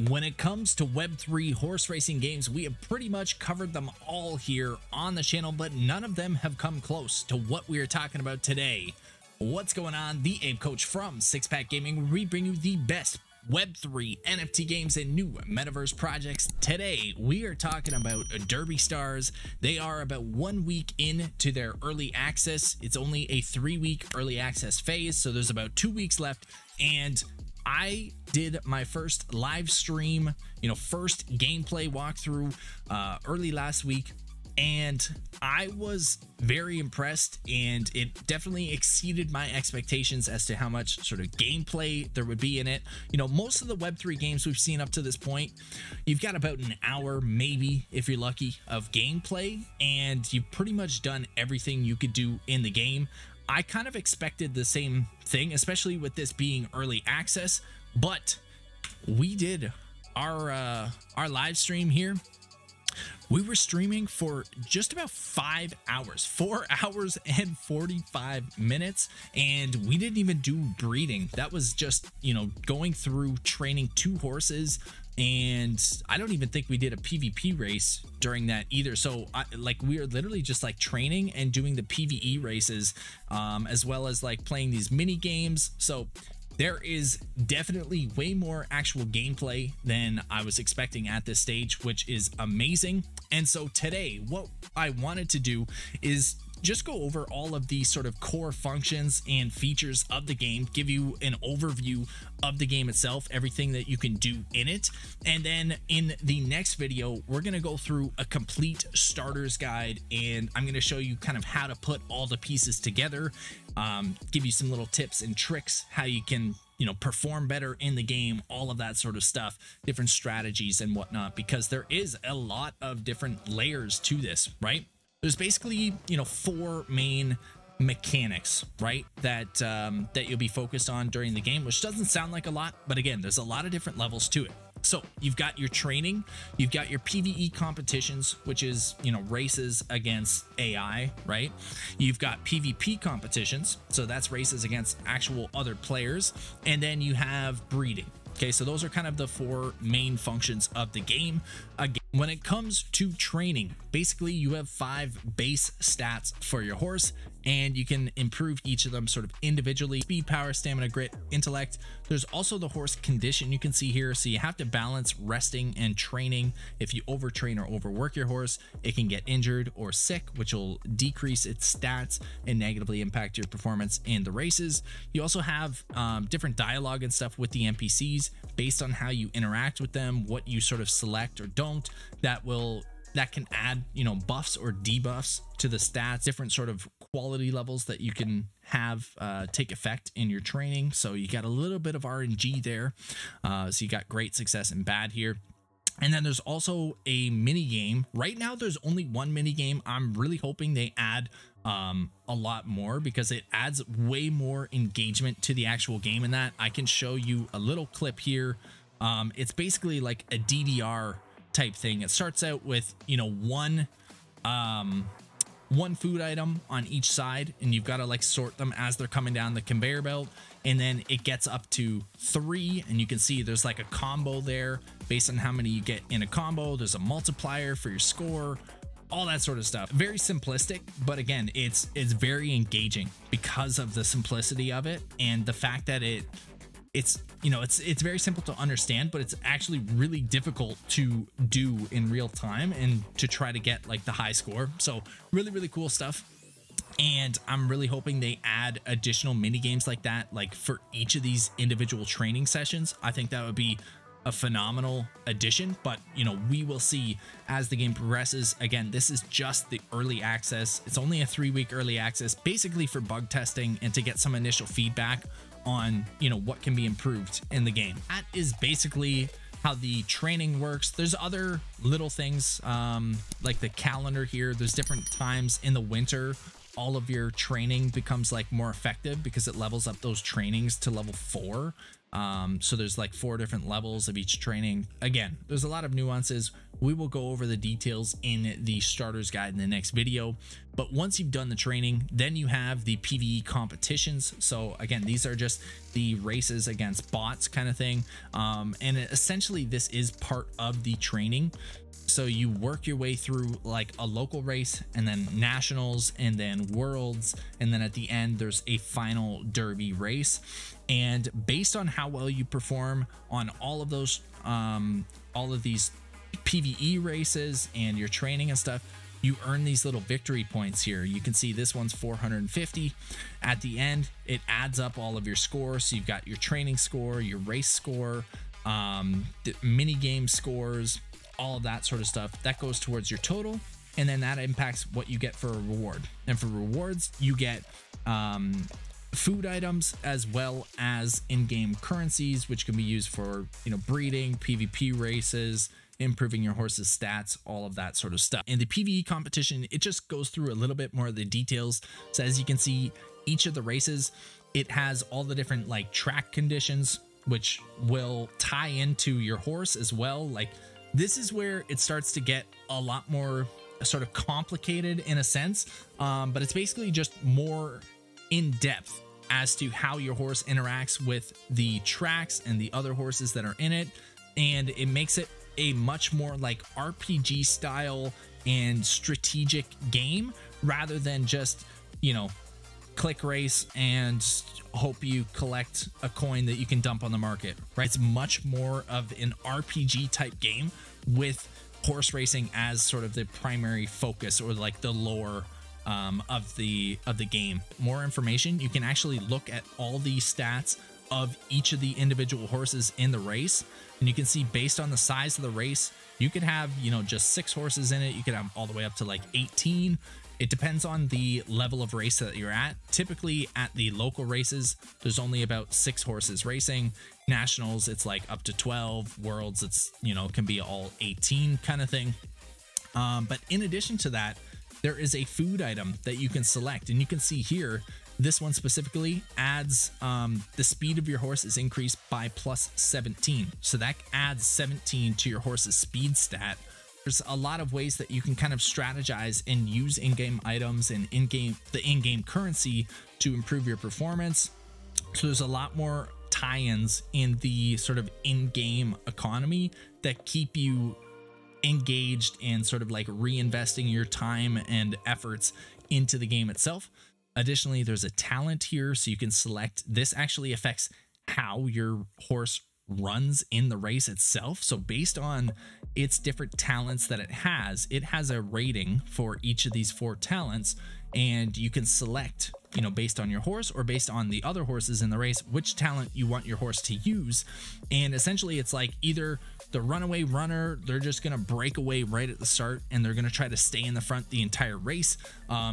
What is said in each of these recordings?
When it comes to Web3 horse racing games, we have pretty much covered them all here on the channel, but none of them have come close to what we are talking about today. What's going on? The Ape Coach from Six Pack Gaming, where we bring you the best Web3 NFT games and new metaverse projects. Today, we are talking about Derby Stars. They are about 1 week into their early access. It's only a 3-week early access phase, so there's about 2 weeks left, and I did my first live stream, first gameplay walkthrough early last week, and I was very impressed, and it definitely exceeded my expectations as to how much sort of gameplay there would be in it. Most of the Web3 games we've seen up to this point, you've got about an hour, maybe, if you're lucky, of gameplay, and you've pretty much done everything you could do in the game. I kind of expected the same thing, especially with this being early access, but we did our live stream here. We were streaming for just about 5 hours, 4 hours and 45 minutes, and we didn't even do breeding. That was just, going through training 2 horses, and I don't even think we did a PvP race during that either. So we are literally just training and doing the PvE races, as well as playing these mini games. So there is definitely way more actual gameplay than I was expecting at this stage, which is amazing. And so today, what I wanted to do is just go over all of the sort of core functions and features of the game, give you an overview of the game itself, everything that you can do in it. And then in the next video, we're going to go through a complete starter's guide, and I'm going to show you kind of how to put all the pieces together, give you some little tips and tricks, how you can perform better in the game, all of that sort of stuff, different strategies and whatnot, because there is a lot of different layers to this, right? There's basically, 4 main mechanics, right, that you'll be focused on during the game, which doesn't sound like a lot, but again, there's a lot of different levels to it. So you've got your training, you've got your PvE competitions, which is, races against AI, right? You've got PvP competitions, so that's races against actual other players, and then you have breeding. Okay, so those are kind of the 4 main functions of the game. Again, when it comes to training, basically you have 5 base stats for your horse, and you can improve each of them sort of individually: speed, power, stamina, grit, intellect. There's also the horse condition you can see here, so you have to balance resting and training. If you overtrain or overwork your horse, it can get injured or sick, which will decrease its stats and negatively impact your performance in the races. You also have different dialogue and stuff with the NPCs based on how you interact with them, what you sort of select or don't, that can add buffs or debuffs to the stats, different sort of quality levels that you can have take effect in your training. So you got a little bit of RNG there, so you got great, success, and bad here. And then there's also a mini game. Right now there's only 1 mini game. I'm really hoping they add a lot more, because it adds way more engagement to the actual game. In that, I can show you a little clip here. It's basically like a DDR type thing. It starts out with one food item on each side, and you've got to sort them as they're coming down the conveyor belt, and then it gets up to 3, and you can see there's a combo there based on how many you get in a combo. There's a multiplier for your score, all that sort of stuff. Very simplistic, but again, it's very engaging because of the simplicity of it, and the fact that it's very simple to understand, but it's actually really difficult to do in real time and to try to get the high score. So really, really cool stuff. And I'm really hoping they add additional mini games like that, for each of these individual training sessions. I think that would be a phenomenal addition, but we will see as the game progresses. Again, this is just the early access. It's only a 3-week early access, basically for bug testing and to get some initial feedback on what can be improved in the game. That is basically how the training works. There's other little things, like the calendar here. There's different times in the winter all of your training becomes more effective, because it levels up those trainings to level 4. So there's like 4 different levels of each training. Again, there's a lot of nuances. We will go over the details in the starter's guide in the next video. But once you've done the training, then you have the PvE competitions. So again, these are just the races against bots kind of thing. And essentially this is part of the training. So you work your way through like a local race, and then nationals, and then worlds, and then at the end there's a final derby race. And based on how well you perform on all of those all of these PvE races and your training and stuff, you earn these little victory points here. You can see this one's 450. At the end, it adds up all of your scores. So you've got your training score, your race score, the mini game scores, all of that sort of stuff. That goes towards your total, and then that impacts what you get for a reward. And for rewards, you get food items as well as in-game currencies, which can be used for, you know, breeding, PvP races, improving your horse's stats, all of that sort of stuff. In the PvE competition, it just goes through a little bit more of the details. So as you can see, each of the races, it has all the different like track conditions, which will tie into your horse as well. Like, this is where it starts to get a lot more sort of complicated in a sense, but it's basically just more in depth as to how your horse interacts with the tracks and the other horses that are in it. And it makes it a much more like RPG style and strategic game, rather than just, you know, click race and hope you collect a coin that you can dump on the market, right? It's much more of an RPG type game with horse racing as sort of the primary focus, or like the lore of the game. More information, you can actually look at all the stats of each of the individual horses in the race, and you can see based on the size of the race, you could have, you know, just 6 horses in it. You could have all the way up to like 18. It depends on the level of race that you're at. Typically at the local races, there's only about 6 horses racing. Nationals, it's like up to 12. Worlds, it's, you know, can be all 18 kind of thing. But in addition to that, there is a food item that you can select, and you can see here, this one specifically adds the speed of your horse is increased by plus 17. So that adds 17 to your horse's speed stat. There's a lot of ways that you can kind of strategize and use in-game items and the in-game currency to improve your performance. So there's a lot more tie-ins in the sort of in-game economy that keep you engaged and sort of like reinvesting your time and efforts into the game itself. Additionally, there's a talent here, so you can select. This actually affects how your horse runs in the race itself. So based on its different talents that it has a rating for each of these 4 talents, and you can select, you know, based on your horse or based on the other horses in the race, which talent you want your horse to use. And essentially it's like either the runaway runner, they're just going to break away right at the start and they're going to try to stay in the front the entire race.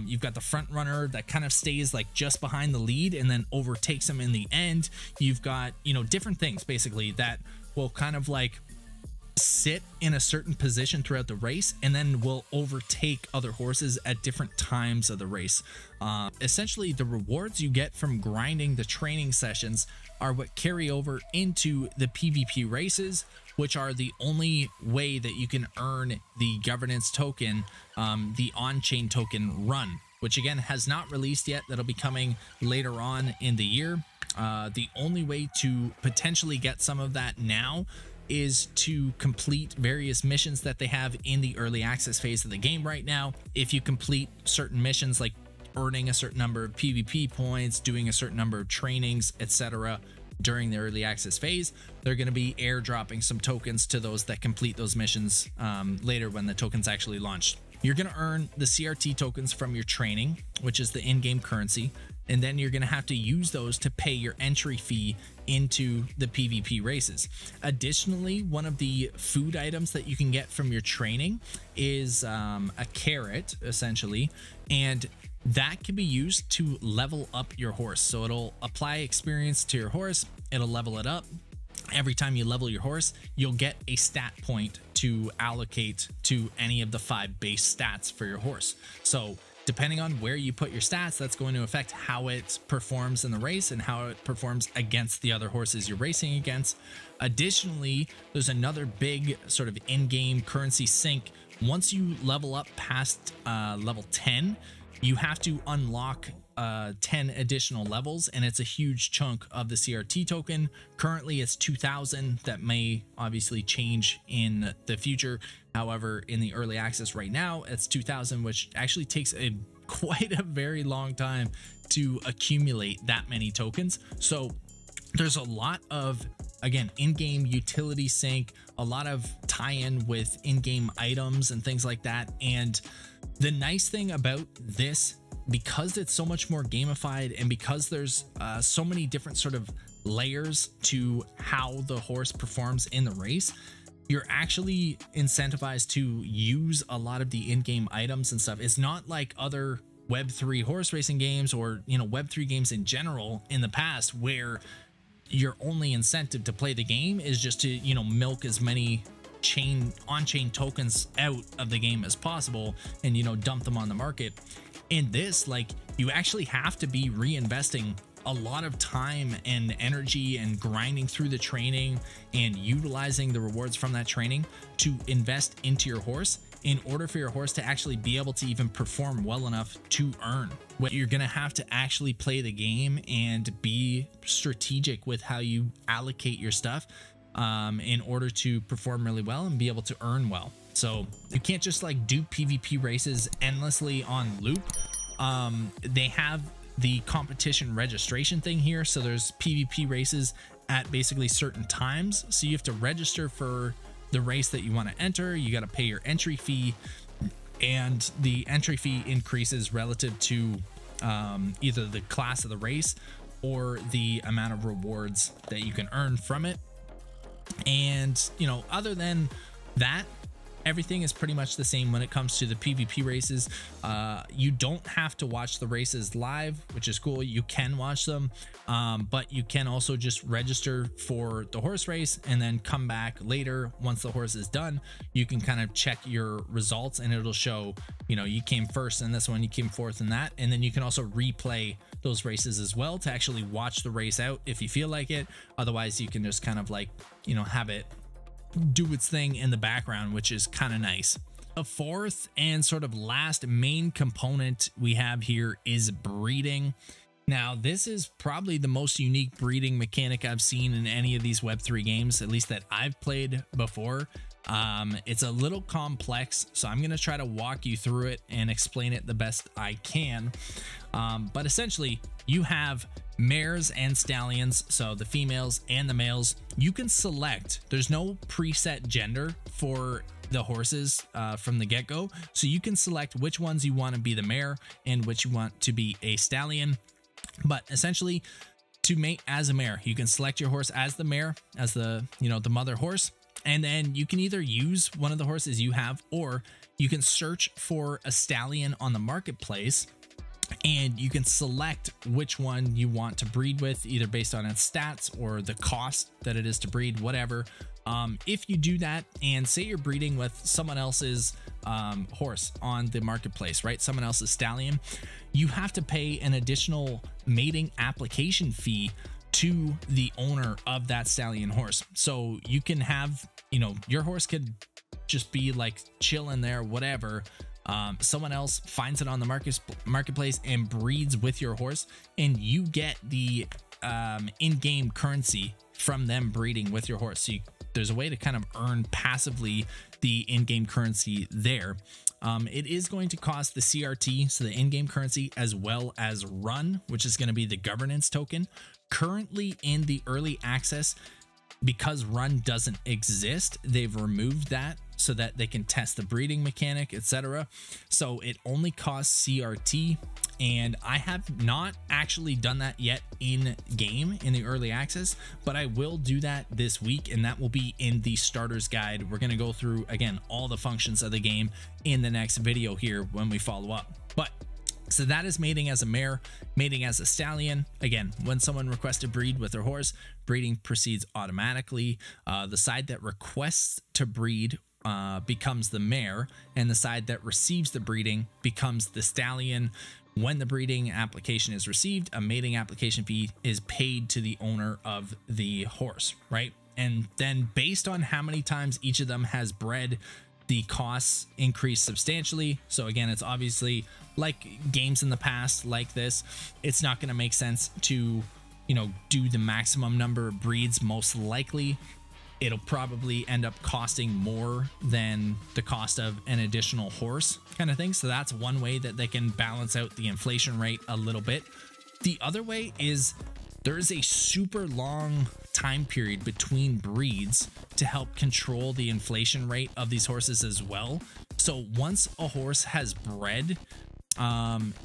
You've got the front runner that kind of stays like just behind the lead and then overtakes them in the end. You've got, you know, different things basically that will kind of like sit in a certain position throughout the race and then will overtake other horses at different times of the race. Essentially, the rewards you get from grinding the training sessions are what carry over into the PvP races, which are the only way that you can earn the governance token, the on-chain token run, which again has not released yet. That'll be coming later on in the year. The only way to potentially get some of that now is to complete various missions that they have in the early access phase of the game right now. If you complete certain missions like earning a certain number of PvP points, doing a certain number of trainings, etc. during the early access phase, they're going to be airdropping some tokens to those that complete those missions later when the tokens actually launch. You're going to earn the CRT tokens from your training, which is the in-game currency, and then you're going to have to use those to pay your entry fee into the PvP races. Additionally, one of the food items that you can get from your training is a carrot, essentially, and that can be used to level up your horse. So it'll apply experience to your horse, it'll level it up. Every time you level your horse, you'll get a stat point to allocate to any of the 5 base stats for your horse. So depending on where you put your stats, that's going to affect how it performs in the race and how it performs against the other horses you're racing against. Additionally, there's another big sort of in-game currency sink. Once you level up past level 10, you have to unlock 10 additional levels, and it's a huge chunk of the CRT token. Currently it's 2,000. That may obviously change in the future. However, in the early access right now, it's 2,000, which actually takes quite a very long time to accumulate that many tokens. So there's a lot of, again, in-game utility sync, a lot of tie-in with in-game items and things like that. And the nice thing about this, because it's so much more gamified and because there's so many different sort of layers to how the horse performs in the race, you're actually incentivized to use a lot of the in-game items and stuff. It's not like other Web3 horse racing games or, you know, Web3 games in general in the past, where your only incentive to play the game is just to, you know, milk as many on-chain tokens out of the game as possible and, you know, dump them on the market. In this, like, you actually have to be reinvesting a lot of time and energy and grinding through the training and utilizing the rewards from that training to invest into your horse in order for your horse to actually be able to even perform well enough to earn. What you're going to have to actually play the game and be strategic with how you allocate your stuff in order to perform really well and be able to earn well. So you can't just like do PvP races endlessly on loop. They have the competition registration thing here. So there's PvP races at basically certain times. So you have to register for the race that you want to enter. You got to pay your entry fee, and the entry fee increases relative to either the class of the race or the amount of rewards that you can earn from it. And, you know, other than that, everything is pretty much the same when it comes to the PvP races. You don't have to watch the races live, which is cool. You can watch them, but you can also just register for the horse race and then come back later once the horse is done. You can kind of check your results and it'll show, you know, you came first in this one, you came fourth in that. And then you can also replay those races as well to actually watch the race out if you feel like it. Otherwise, you can just kind of like, you know, have it do its thing in the background, which is kind of nice. The fourth and sort of last main component we have here is breeding. Now, this is probably the most unique breeding mechanic I've seen in any of these Web3 games, at least that I've played before. It's a little complex, so I'm going to try to walk you through it and explain it the best I can. But essentially, you have mares and stallions, so the females and the males. You can select, there's no preset gender for the horses from the get-go, so you can select which ones you want to be the mare and which you want to be a stallion. But essentially, to mate as a mare, you can select your horse as the mare, as the, you know, the mother horse, and then you can either use one of the horses you have, or you can search for a stallion on the marketplace and you can select which one you want to breed with, either based on its stats or the cost that it is to breed, whatever. If you do that, and say you're breeding with someone else's horse on the marketplace, right? Someone else's stallion, you have to pay an additional mating application fee to the owner of that stallion horse. So you can have, you know, your horse could just be like chilling there, whatever. Someone else finds it on the marketplace and breeds with your horse, and you get the in-game currency from them breeding with your horse. So there's a way to kind of earn passively the in-game currency there. It is going to cost the CRT, so the in-game currency, as well as Run, which is going to be the governance token. Currently in the early access, because Run doesn't exist, they've removed that so that they can test the breeding mechanic, etc. So it only costs CRT, and I have not actually done that yet in game in the early access, but I will do that this week, and that will be in the starter's guide. We're going to go through again all the functions of the game in the next video here when we follow up. But so that is mating as a mare, mating as a stallion. Again, when someone requests to breed with their horse, breeding proceeds automatically. The side that requests to breed becomes the mare, and the side that receives the breeding becomes the stallion. When the breeding application is received, a mating application fee is paid to the owner of the horse, right? And then based on how many times each of them has bred, the costs increase substantially. So again, it's obviously like games in the past like this, it's not going to make sense to, you know, do the maximum number of breeds. Most likely it'll probably end up costing more than the cost of an additional horse kind of thing. So that's one way that they can balance out the inflation rate a little bit. The other way is there is a super long time period between breeds to help control the inflation rate of these horses as well. So once a horse has bred,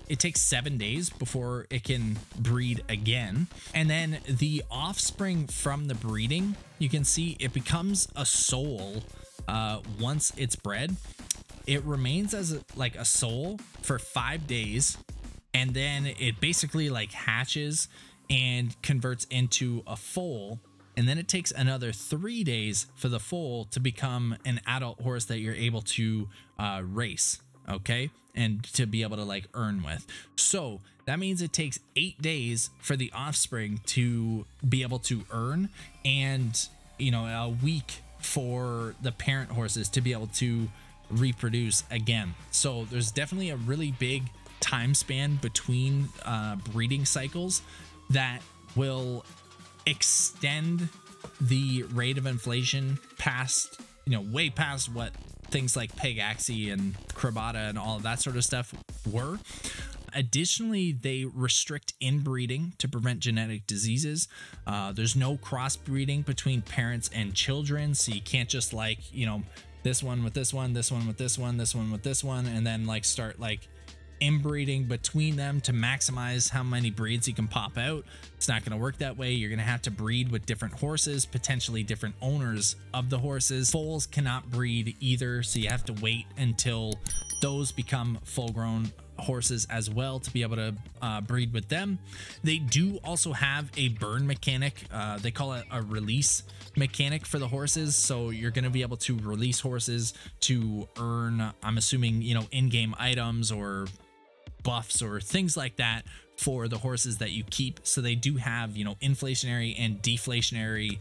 it takes 7 days before it can breed again. And then the offspring from the breeding, you can see it becomes a soul once it's bred. It remains as like a soul for 5 days, and then it basically like hatches and converts into a foal. And then it takes another 3 days for the foal to become an adult horse that you're able to race, okay, and to be able to like earn with. So that means it takes 8 days for the offspring to be able to earn, and you know, a week for the parent horses to be able to reproduce again. So there's definitely a really big time span between breeding cycles that will extend the rate of inflation past, you know, way past what things like Pegaxi and Crabata and all of that sort of stuff were. Additionally, they restrict inbreeding to prevent genetic diseases. There's no crossbreeding between parents and children, so you can't just like, you know, this one with this one, this one with this one, this one with this one, and then like start like inbreeding between them to maximize how many breeds you can pop out. It's not going to work that way. You're going to have to breed with different horses, potentially different owners of the horses. Foals cannot breed either, so you have to wait until those become full-grown horses as well to be able to breed with them. They do also have a burn mechanic. They call it a release mechanic for the horses, so you're going to be able to release horses to earn, I'm assuming, you know, in-game items or buffs or things like that for the horses that you keep. So they do have, you know, inflationary and deflationary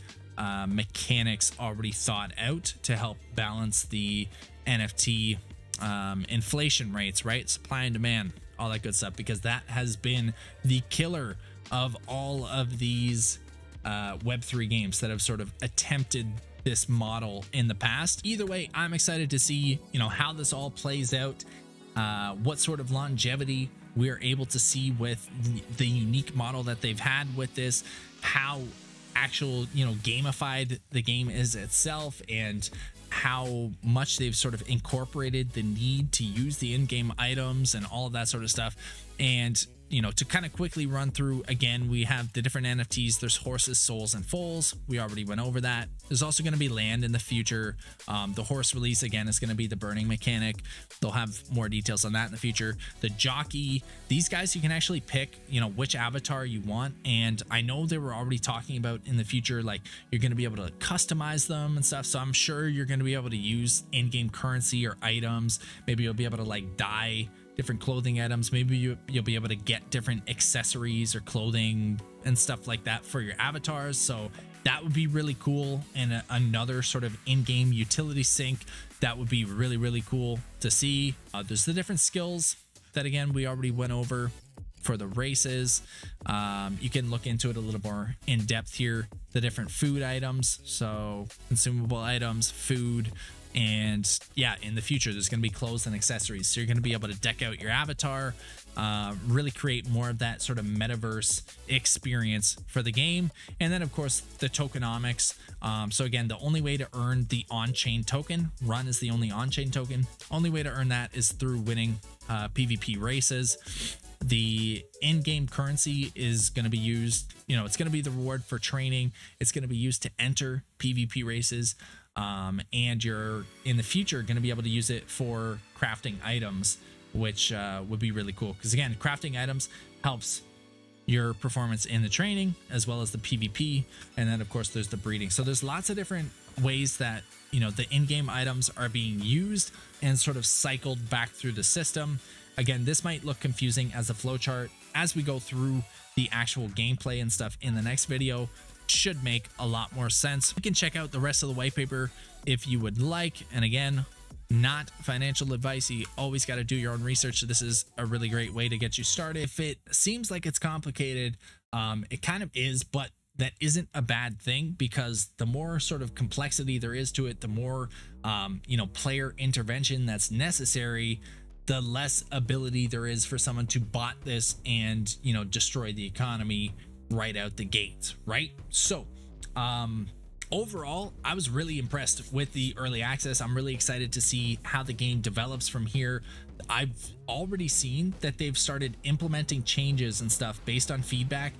mechanics already thought out to help balance the NFT inflation rates, right? Supply and demand, all that good stuff, because that has been the killer of all of these Web3 games that have sort of attempted this model in the past. Either way, I'm excited to see, you know, how this all plays out, what sort of longevity we are able to see with the unique model that they've had with this, how actual, you know, gamified the game is itself, and how much they've sort of incorporated the need to use the in-game items and all of that sort of stuff. And, you know, to kind of quickly run through again, we have the different NFTs. There's horses, souls, and foals. We already went over that. There's also going to be land in the future. The horse release again is going to be the burning mechanic. They'll have more details on that in the future. The jockey, these guys, you can actually pick, you know, which avatar you want. And I know they were already talking about in the future, like you're going to be able to customize them and stuff. So I'm sure you're going to be able to use in-game currency or items. Maybe you'll be able to like dye different clothing items. Maybe you'll be able to get different accessories or clothing and stuff like that for your avatars. So that would be really cool, and another sort of in-game utility sync that would be really, really cool to see. There's the different skills that again we already went over for the races. You can look into it a little more in depth here. The different food items, so consumable items, food. And yeah, in the future there's going to be clothes and accessories, so you're going to be able to deck out your avatar, really create more of that sort of metaverse experience for the game. And then of course the tokenomics. So again, the only way to earn the on-chain token, Run is the only on-chain token, only way to earn that is through winning PvP races. The in-game currency is going to be used, you know, it's going to be the reward for training. It's going to be used to enter PvP races. And you're in the future going to be able to use it for crafting items, which would be really cool, because again, crafting items helps your performance in the training as well as the PvP. And then of course there's the breeding. So there's lots of different ways that, you know, the in-game items are being used and sort of cycled back through the system. Again, this might look confusing as a flowchart. As we go through the actual gameplay and stuff in the next video, should make a lot more sense. You can check out the rest of the white paper if you would like. And again, not financial advice. You always got to do your own research. This is a really great way to get you started. If it seems like it's complicated, it kind of is, but that isn't a bad thing, because the more sort of complexity there is to it, the more you know, player intervention that's necessary, the less ability there is for someone to bot this and, you know, destroy the economy right out the gate, right? So overall, I was really impressed with the early access. I'm really excited to see how the game develops from here. I've already seen that they've started implementing changes and stuff based on feedback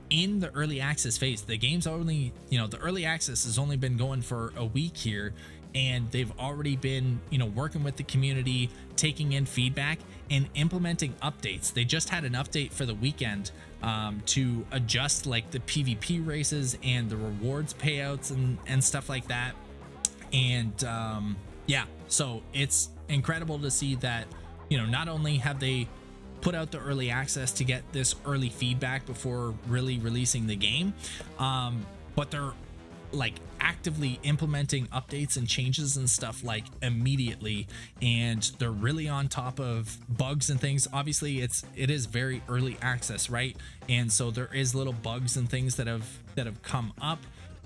in the early access phase. The game's only, you know, the early access has only been going for a week here, and they've already been, you know, working with the community, taking in feedback and implementing updates. They just had an update for the weekend to adjust like the PvP races and the rewards payouts and stuff like that. And yeah, so it's incredible to see that, you know, not only have they put out the early access to get this early feedback before really releasing the game, but they're like actively implementing updates and changes and stuff like immediately, and they're really on top of bugs and things. Obviously it is very early access, right? And so there is little bugs and things that have come up,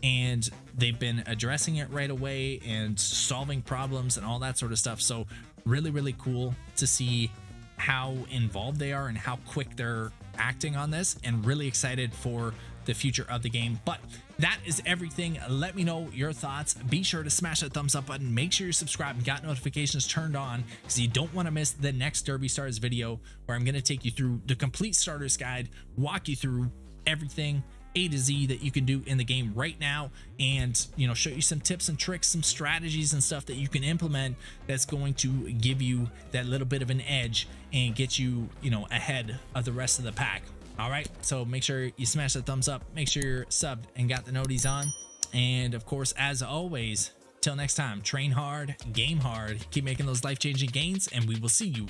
and they've been addressing it right away and solving problems and all that sort of stuff. So really cool to see how involved they are and how quick they're acting on this, and really excited for the future of the game. But that is everything. Let me know your thoughts. Be sure to smash that thumbs up button. Make sure you're subscribed and got notifications turned on, because you don't want to miss the next Derby Stars video, where I'm going to take you through the complete starters guide, walk you through everything A to Z that you can do in the game right now, and, you know, show you some tips and tricks, some strategies and stuff that you can implement that's going to give you that little bit of an edge and get you, you know, ahead of the rest of the pack. All right, so make sure you smash that thumbs up, make sure you're subbed and got the noties on, and of course, as always, till next time, train hard, game hard, keep making those life-changing gains, and we will see you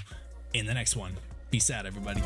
in the next one. Peace out, everybody.